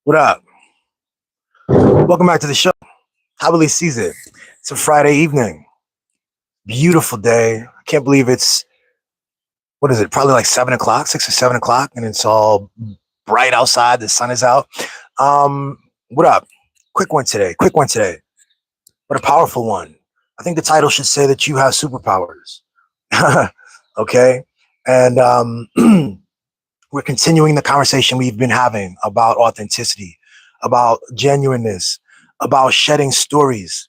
What up? Welcome back to the show. Happily sees it. It's a Friday evening. Beautiful day. I can't believe it's what is it? Probably like 7 o'clock, 6 or 7 o'clock, and it's all bright outside. The sun is out. Um, what up? Quick one today. Quick one today. But a powerful one. I think the title should say that you have superpowers. Okay, and we're continuing the conversation we've been having about authenticity, about genuineness, about shedding stories,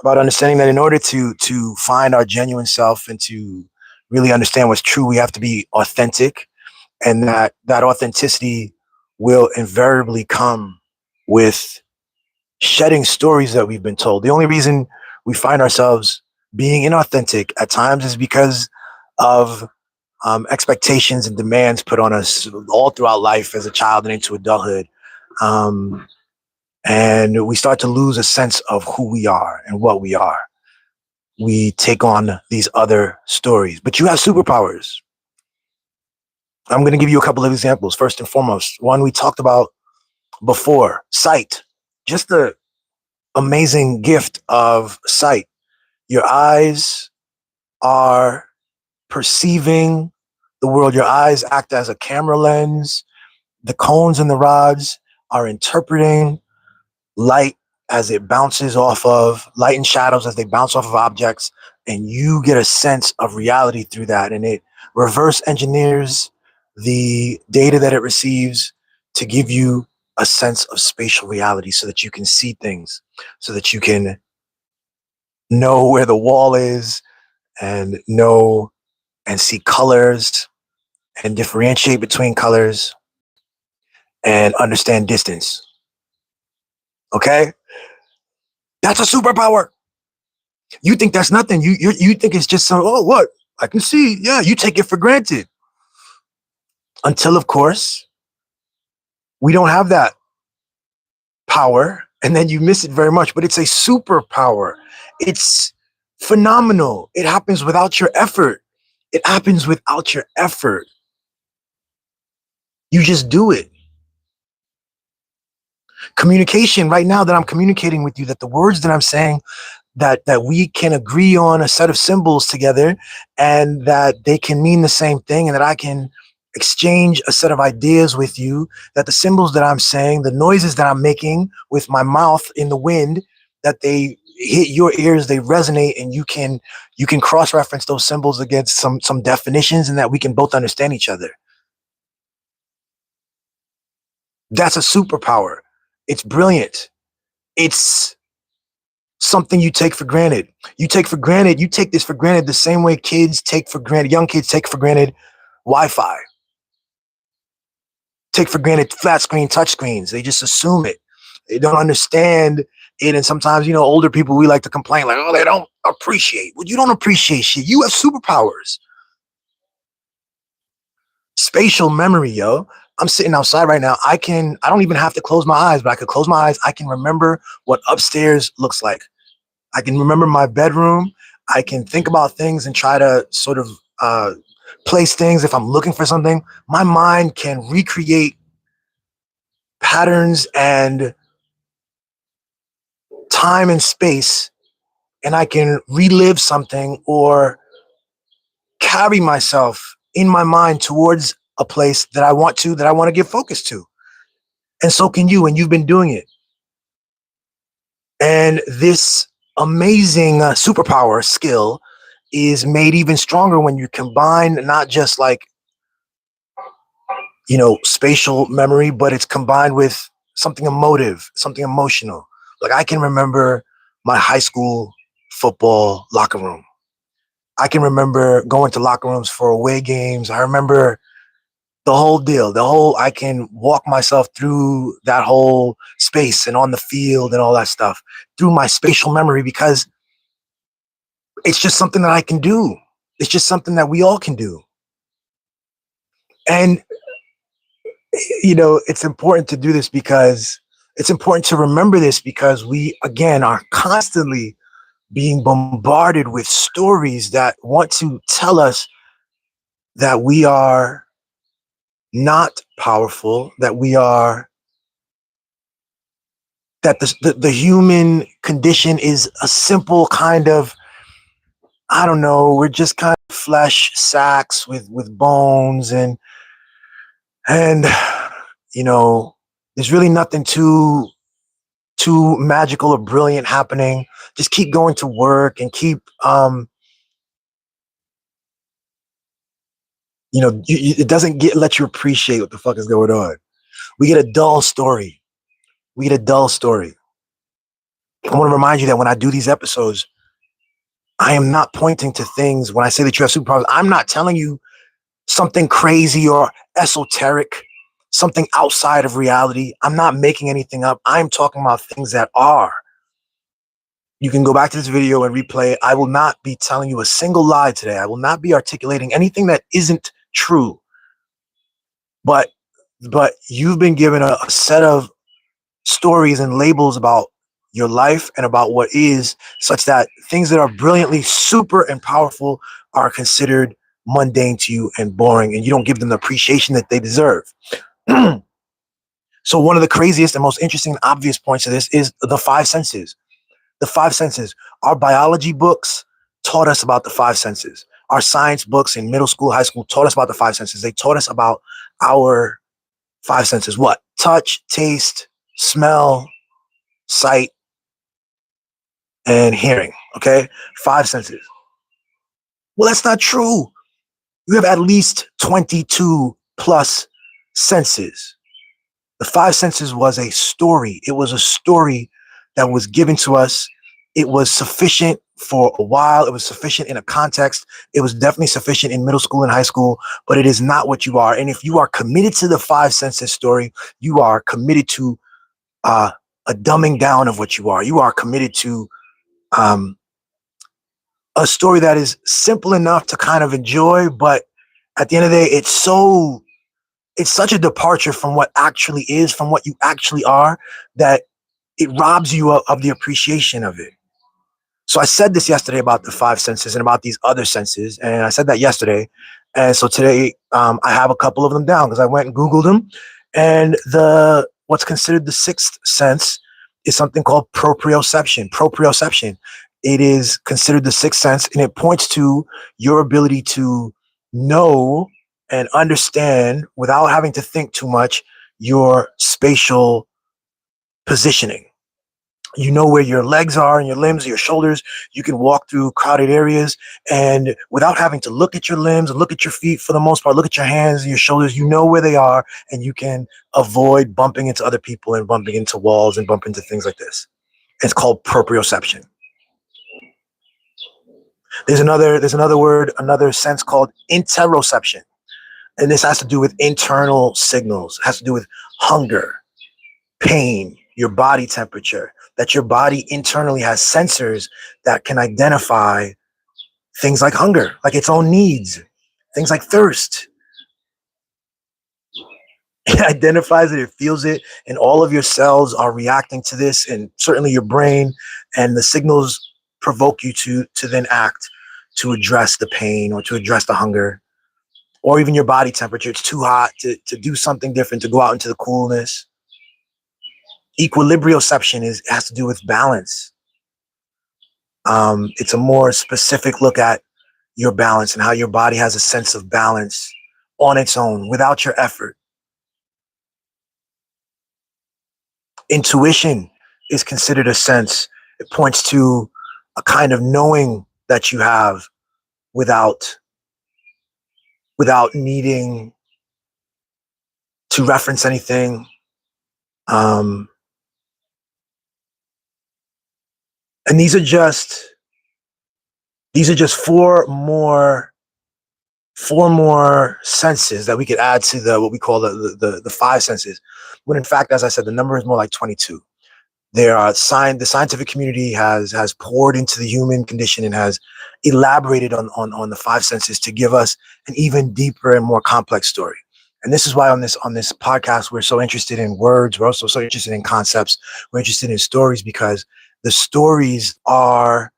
about understanding that in order to find our genuine self and to really understand what's true, we have to be authentic, and that authenticity will invariably come with shedding stories that we've been told. The only reason we find ourselves being inauthentic at times is because of expectations and demands put on us all throughout life as a child and into adulthood. Um, and we start to lose a sense of who we are and what we are. We take on these other stories. But you have superpowers. I'm going to give you a couple of examples. First and foremost, one we talked about before, sight. Just the amazing gift of sight. Your eyes are perceiving the world. Your eyes act as a camera lens. The cones and the rods are interpreting light as it bounces off of light and shadows as they bounce off of objects, and you get a sense of reality through that, and it reverse engineers the data that it receives to give you a sense of spatial reality so that you can see things, so that you can know where the wall is and know and see colors and differentiate between colors and understand distance. Okay, that's a superpower. You think that's nothing. You think it's just some, oh, what? I can see. Yeah, you take it for granted. Until, of course, we don't have that power. And then you miss it very much. But it's a superpower. It's phenomenal. It happens without your effort. It happens without your effort. You just do it. Communication right now that I'm communicating with you, that the words that I'm saying, that we can agree on a set of symbols together and that they can mean the same thing, and that I can exchange a set of ideas with you, that the symbols that I'm saying, the noises that I'm making with my mouth in the wind, that they hit your ears, they resonate, and you can cross-reference those symbols against some definitions, and that we can both understand each other. That's a superpower. It's brilliant. It's something you take for granted. You take this for granted the same way kids take for granted, young kids take for granted Wi-Fi, take for granted flat screen touch screens. They just assume it. They don't understand it. And sometimes, older people, we like to complain like, oh, they don't appreciate. Well, you don't appreciate shit. You have superpowers. Spatial memory, yo. I'm sitting outside right now. I don't even have to close my eyes, but I could close my eyes. I can remember what upstairs looks like. I can remember my bedroom. I can think about things and try to sort of place things if I'm looking for something. My mind can recreate patterns and time and space, and I can relive something or carry myself in my mind towards a place that I want to give focus to. And so can you, and you've been doing it. And this amazing superpower skill is made even stronger when you combine not just like, spatial memory, but it's combined with something emotive, something emotional. Like I can remember my high school football locker room. I can remember going to locker rooms for away games. I remember the whole deal, I can walk myself through that whole space and on the field and all that stuff through my spatial memory, because it's just something that I can do. It's just something that we all can do. And, it's important to do this because it's important to remember this because we, again, are constantly being bombarded with stories that want to tell us that we are not powerful, that we are that the human condition is a simple kind of, I don't know, we're just kind of flesh sacks with bones, and you know, there's really nothing too magical or brilliant happening. Just keep going to work and keep it doesn't let you appreciate what the fuck is going on. We get a dull story. We get a dull story. I want to remind you that when I do these episodes, I am not pointing to things. When I say that you have superpowers, I'm not telling you something crazy or esoteric, something outside of reality. I'm not making anything up. I'm talking about things that are. You can go back to this video and replay it. I will not be telling you a single lie today. I will not be articulating anything that isn't true. But you've been given a set of stories and labels about your life and about what is, such that things that are brilliantly super and powerful are considered mundane to you and boring, and you don't give them the appreciation that they deserve. So one of the craziest and most interesting and obvious points of this is the five senses. The five senses. Our biology books taught us about the five senses. Our science books in middle school, high school taught us about the five senses. They taught us about our five senses. What? Touch, taste, smell, sight, and hearing. Okay? Five senses. Well, that's not true. You have at least 22 plus senses. The five senses was a story. It was a story that was given to us. It was sufficient for a while. It was sufficient in a context. It was definitely sufficient in middle school and high school, but it is not what you are. And if you are committed to the five senses story, you are committed to a dumbing down of what you are. You are committed to a story that is simple enough to kind of enjoy, but at the end of the day, it's such a departure from what actually is, from what you actually are, that it robs you of the appreciation of it. So I said this yesterday about the five senses and about these other senses, and I said that yesterday. And so today, I have a couple of them down because I went and Googled them. And what's considered the sixth sense is something called proprioception. Proprioception. It is considered the sixth sense, and it points to your ability to know and understand without having to think too much your spatial positioning. You know where your legs are and your limbs, your shoulders. You can walk through crowded areas, and without having to look at your limbs and look at your feet, for the most part, look at your hands and your shoulders, you know where they are, and you can avoid bumping into other people and bumping into walls and bump into things like this. It's called proprioception. There's another word, another sense called interoception. And this has to do with internal signals. It has to do with hunger, pain, your body temperature, that your body internally has sensors that can identify things like hunger, like its own needs, things like thirst. It identifies it, it feels it, and all of your cells are reacting to this, and certainly your brain, and the signals provoke you to then act to address the pain or to address the hunger, or even your body temperature. It's too hot to do something different, to go out into the coolness. Equilibrioception has to do with balance. It's a more specific look at your balance and how your body has a sense of balance on its own without your effort. Intuition is considered a sense. It points to a kind of knowing that you have without needing to reference anything. And these are just four more senses that we could add to what we call the five senses, when in fact, as I said, the number is more like 22. The scientific community has poured into the human condition and has elaborated on the five senses to give us an even deeper and more complex story. And this is why on this podcast, we're so interested in words. We're also so interested in concepts. We're interested in stories, because the stories are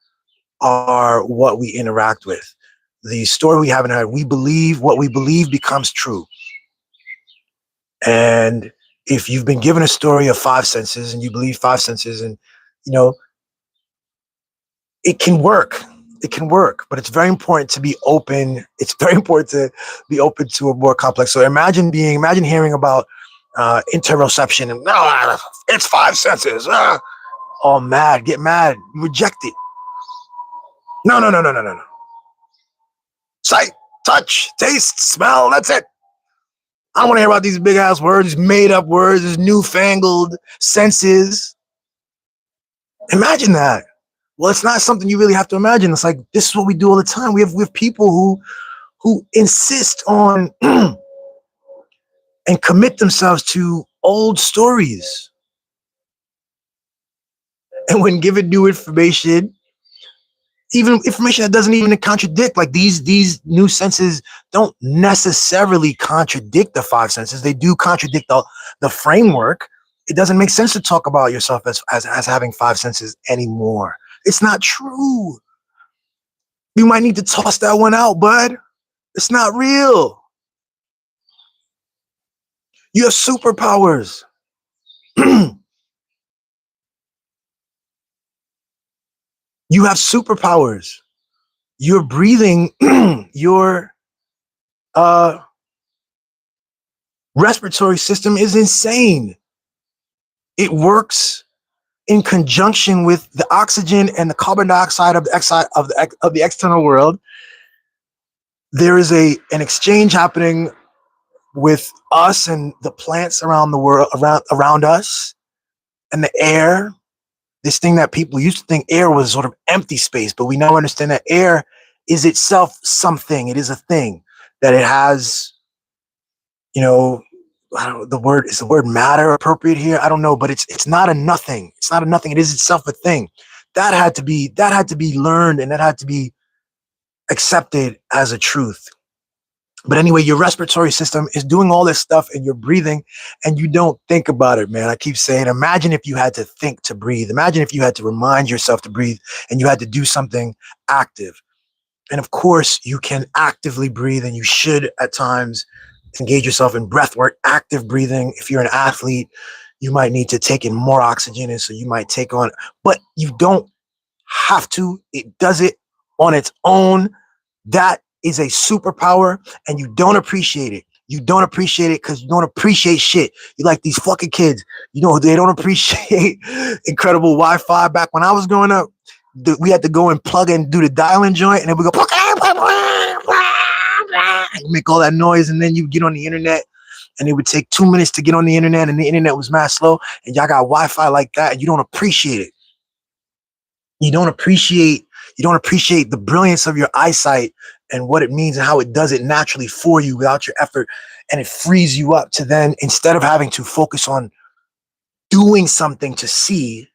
what we interact with. The story we haven't heard, we believe what we believe becomes true. And if you've been given a story of five senses and you believe five senses, and you know, it can work. It can work, but it's very important to be open. It's very important to be open to a more complex. So imagine hearing about interoception and it's five senses. All mad, get mad, reject it. No, no, no, no, no, no, no. Sight, touch, taste, smell. That's it. I don't want to hear about these big ass words, these made up words, these newfangled senses. Imagine that. Well, it's not something you really have to imagine. It's like this is what we do all the time. We have people who insist on and commit themselves to old stories. And when given new information, even information that doesn't even contradict, like these new senses don't necessarily contradict the five senses. They do contradict the framework. It doesn't make sense to talk about yourself as having five senses anymore. It's not true. You might need to toss that one out, bud. It's not real. You have superpowers. You have superpowers. Your breathing, your uh, respiratory system is insane. It works in conjunction with the oxygen and the carbon dioxide of the external world. There is an exchange happening with us and the plants around the world, around us, and the air. This thing that people used to think air was sort of empty space, but we now understand that air is itself something. It is a thing that it has, you know, I don't know, is the word matter appropriate here? I don't know, but it's not a nothing. It's not a nothing. It is itself a thing. That had to be learned, and that had to be accepted as a truth. But anyway, your respiratory system is doing all this stuff and you're breathing and you don't think about it, man. I keep saying, imagine if you had to think to breathe. Imagine if you had to remind yourself to breathe and you had to do something active. And of course, you can actively breathe, and you should at times engage yourself in breath work, active breathing. If you're an athlete, you might need to take in more oxygen, and so you might take on, but you don't have to. It does it on its own. That is a superpower, and you don't appreciate it. You don't appreciate it because you don't appreciate shit. You like these fucking kids. You know, they don't appreciate incredible Wi-Fi. Back when I was growing up, we had to go and plug and do the dialing joint, and then we go make all that noise, and then you get on the internet, and it would take 2 minutes to get on the internet, and the internet was mad slow, and y'all got Wi-Fi like that, and you don't appreciate it. You don't appreciate the brilliance of your eyesight and what it means and how it does it naturally for you without your effort, and it frees you up to then, instead of having to focus on doing something to see,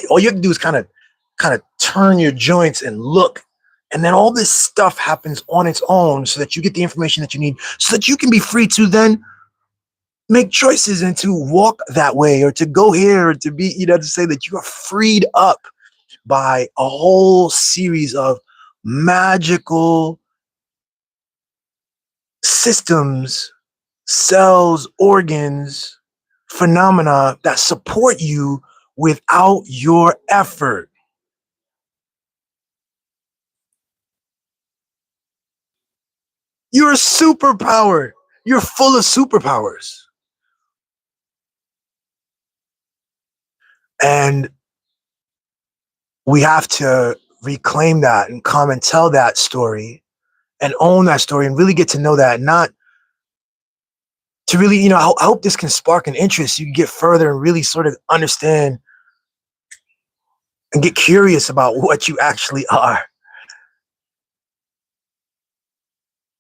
all you have to do is kind of turn your joints and look, and then all this stuff happens on its own so that you get the information that you need so that you can be free to then make choices and to walk that way or to go here or to be, to say that you are freed up by a whole series of magical systems, cells, organs, phenomena that support you without your effort. You're a superpower. You're full of superpowers. And we have to reclaim that and come and tell that story and own that story and really get to know that, not to really, I hope this can spark an interest. You can get further and really sort of understand and get curious about what you actually are.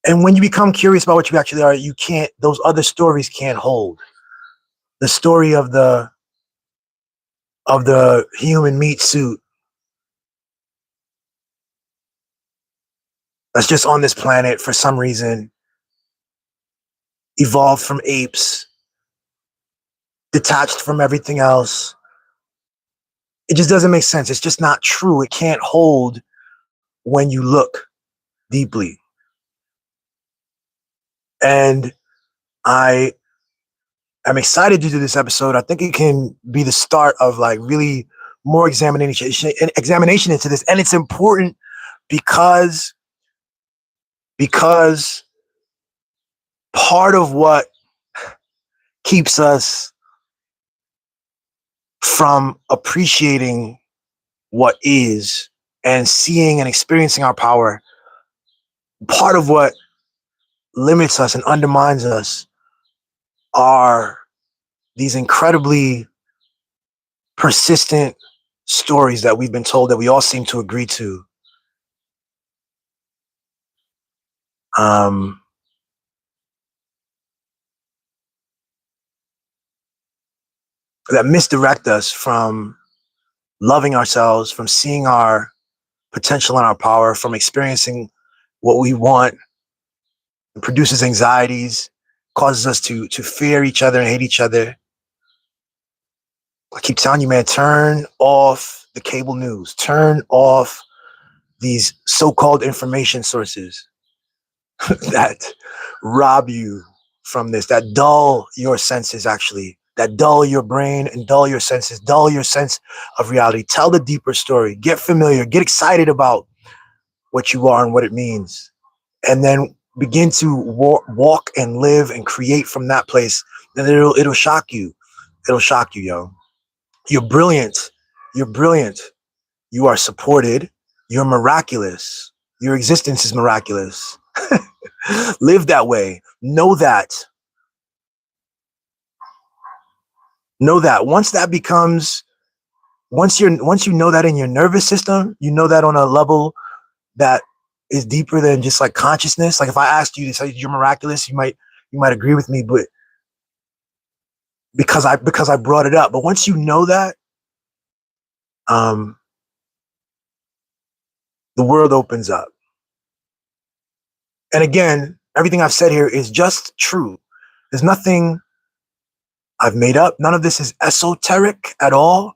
And when you become curious about what you actually are, those other stories can't hold. The story of the human meat suit that's just on this planet for some reason, evolved from apes, detached from everything else. It just doesn't make sense. It's just not true. It can't hold when you look deeply. And I I'm excited to do this episode. I think it can be the start of like really more examination into this. And it's important because part of what keeps us from appreciating what is and seeing and experiencing our power, part of what limits us and undermines us are these incredibly persistent stories that we've been told that we all seem to agree to. Um, that misdirect us from loving ourselves, from seeing our potential and our power, from experiencing what we want. It produces anxieties, causes us to fear each other and hate each other. I keep telling you, man, turn off the cable news, turn off these so-called information sources that rob you from this, that dull your senses, actually, that dull your brain and dull your senses, dull your sense of reality. Tell the deeper story, get familiar, get excited about what you are and what it means, and then begin to walk and live and create from that place. Then it'll shock you. It'll shock you, yo. You're brilliant. You're brilliant. You are supported. You're miraculous. Your existence is miraculous. Live that way. Know that. Know that. Once that becomes, once you know that in your nervous system, you know that on a level that is deeper than just like consciousness. Like if I asked you to say you're miraculous, you might agree with me, but because I brought it up. But once you know that, the world opens up. And again, everything I've said here is just true. There's nothing I've made up. None of this is esoteric at all.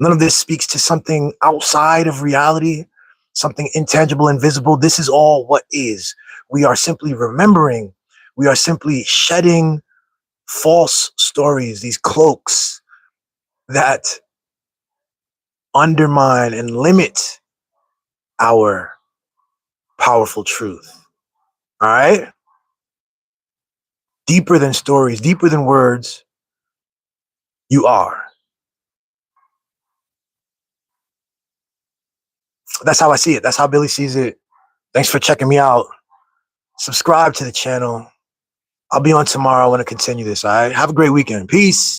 None of this speaks to something outside of reality, something intangible, invisible. This is all what is. We are simply remembering. We are simply shedding false stories, these cloaks that undermine and limit our powerful truth. All right? Deeper than stories, deeper than words, you are. That's how I see it. That's how Billy sees it. Thanks for checking me out. Subscribe to the channel. I'll be on tomorrow. I want to continue this. All right. Have a great weekend. Peace.